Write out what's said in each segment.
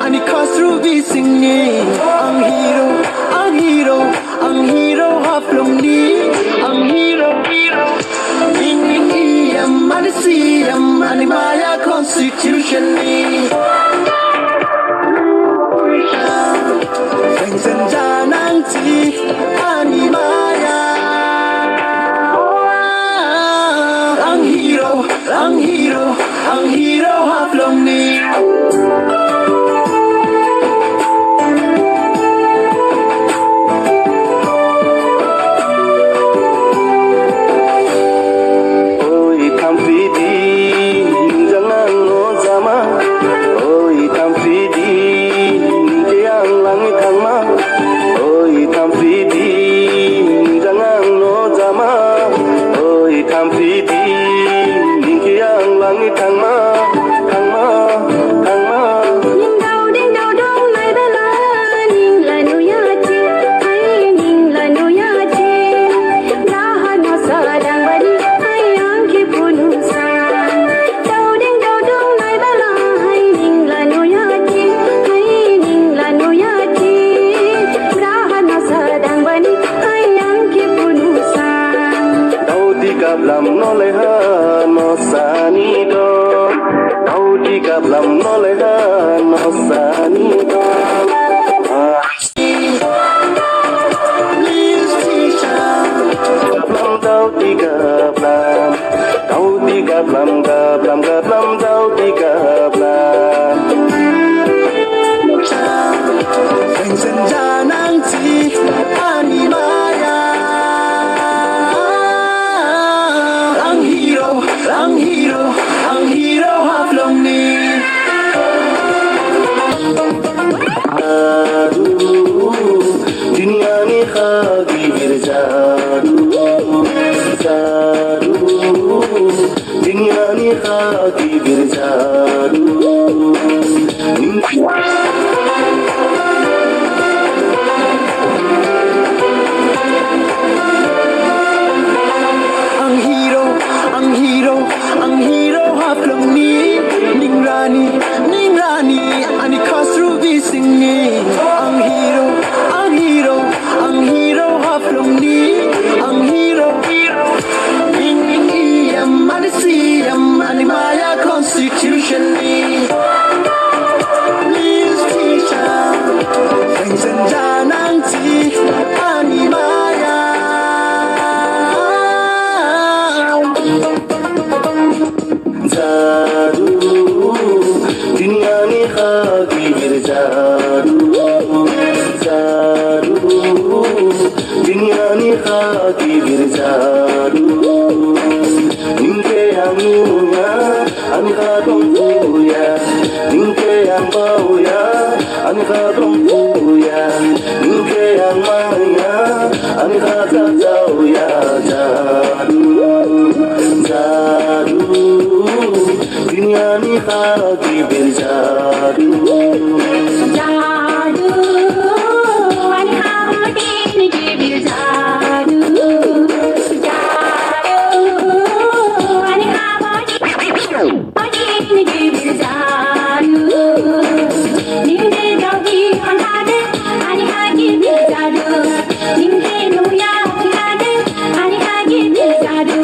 Ani khosru bi singni ang hero haflom ni ang hero ini am anisi am animaya constitution ni senja nanti animaya ang hero haflom ni lam no le ha no sani do au di gab lam no le ha no sani do dau di gab lam gab lam dau di gab lam senja nanti animaya ang hero haflom ni dunia ni khagi birjadu dunia ni khagi birjadu ang hero haflom ni ning rani ani khosru bi singni ang hero haflom ni ang hero ini am anisi am animaya constitution ni please teacher senja nanti animaya jadu dunia ni khagi birjadu dunia ni khagi birjadu ningke yang mulia ani khadong puya ningke yang bauya ani khadong puya ningke yang maya ani khadong jauh ya jadu dunia ni khagi birjadu ani khagi birjadu ani khagi birjadu ningde dagi khande ani khagi birjadu ningde nuya khande ani khagi birjadu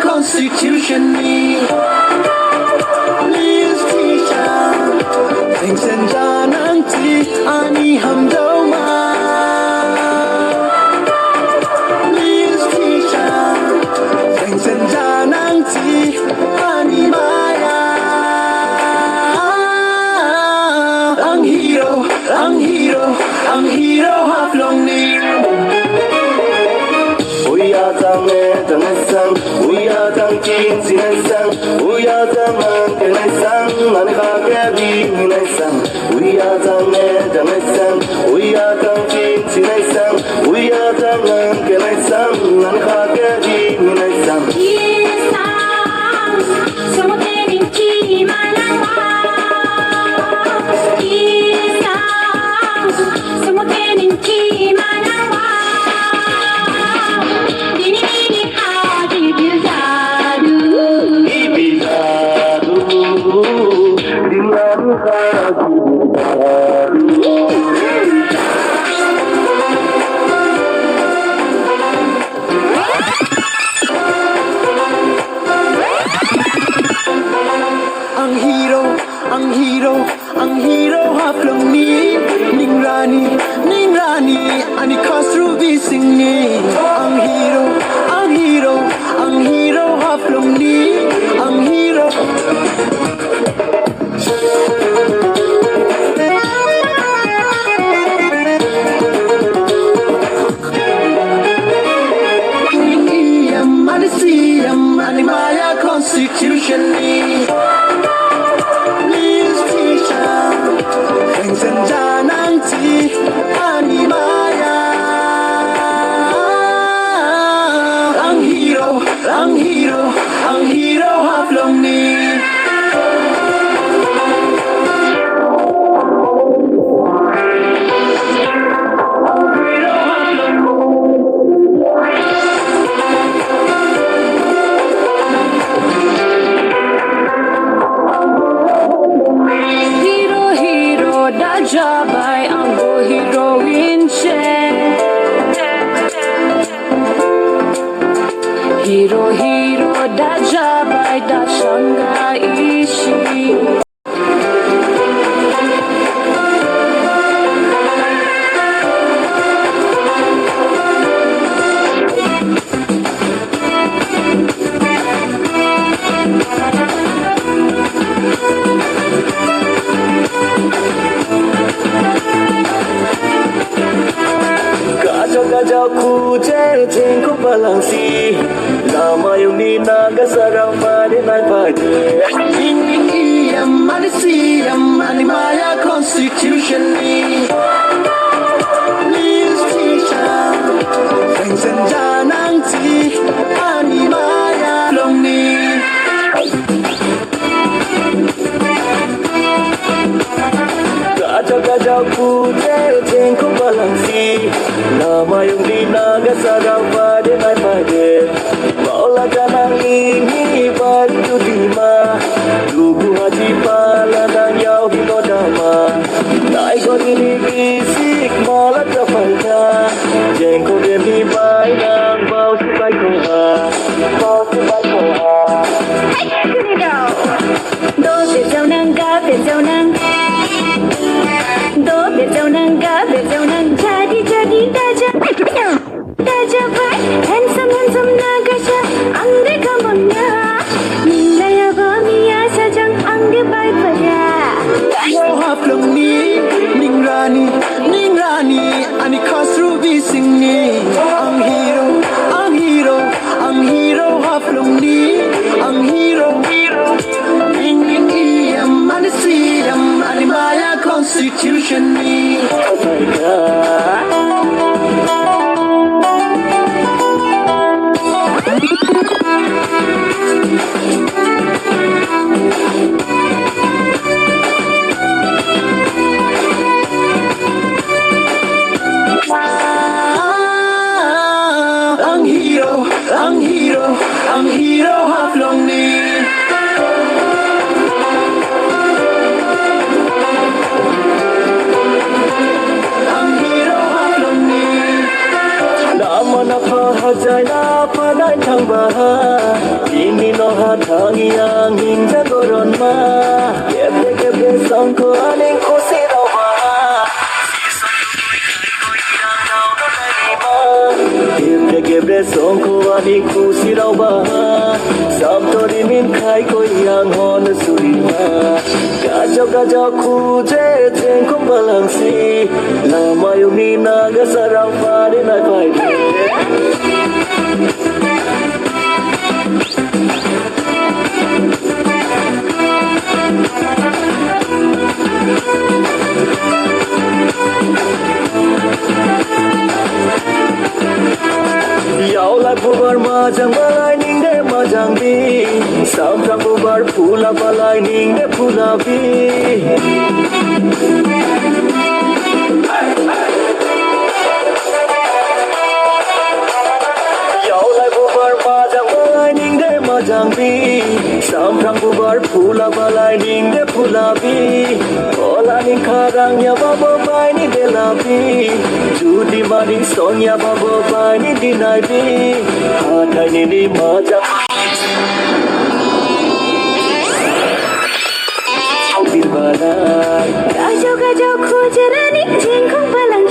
constitution ni please teacher senja nanti ani hamdoma please teacher senja nanti ani maya ang hero haflom ni uya tame tanesang uya tang kin sinesang uya taman kenesang ani khagi minesang uya tame tanesang uya tang kin sinesang uya taman kenesang ani khagi minesang Nirani, ani khosrubi singni. Ang hero, haflum ni, ang hero. Ani Maya Constitution ni. Please teacher, Vincent Jananti, Ani Maya. Ang hero, haflong ni. Jabay ang heroine siya. Hero da jabay da shanga ishi. Kajau kuje jengko balangsi lama yung ninaga sarang marinay pagi. Ani Maya Constitution ni. Please teacher, Vincent Jananti, Ani Maya long ni. Kajau kuje jengko balangsi lama yung ninaga sarang marinay pagi. Maula janang ini batu dima lugu haji pala dan yau hinodama. Nai kon ini bisik malah terpalta jengko demi bai nang bau sukai koha. Hey, gini dong. Do biết dâu nâng ga biết dâu nâng. Do biết dâu nâng ga biết dâu nâng. Jadi daja vai handsome nagasha angge kamanya. Nilaya bamiya sajang angge bai paya. Haflong ni, Ningrani, ani khosrubi singni. Ang hero, haflong ni, ang hero. Ani Maya Constitution ni. Ang hero, haflong ni. Hajai na panai thang baha ini no hatangi ang hinja goron ma kebe sangko aning kosi rau baha kebe sangko aning kosi rau baha sabdori min khai ko yang hon surima kajau kuje jengko balangsi lama yung ninaga sarang pari na pai. Yau lai bubar majang balai ning de majang bi samrang bubar phula balai ning de phula bi. Yau lai bubar majang balai ning de majang bi samrang bubar phula balai ning de phula bi. Ola ning kharang ya babo bai ni de la bi judi mani sonya babo bai ni dinai bi hatai ni majang Gajau gajau khojrani jengko balang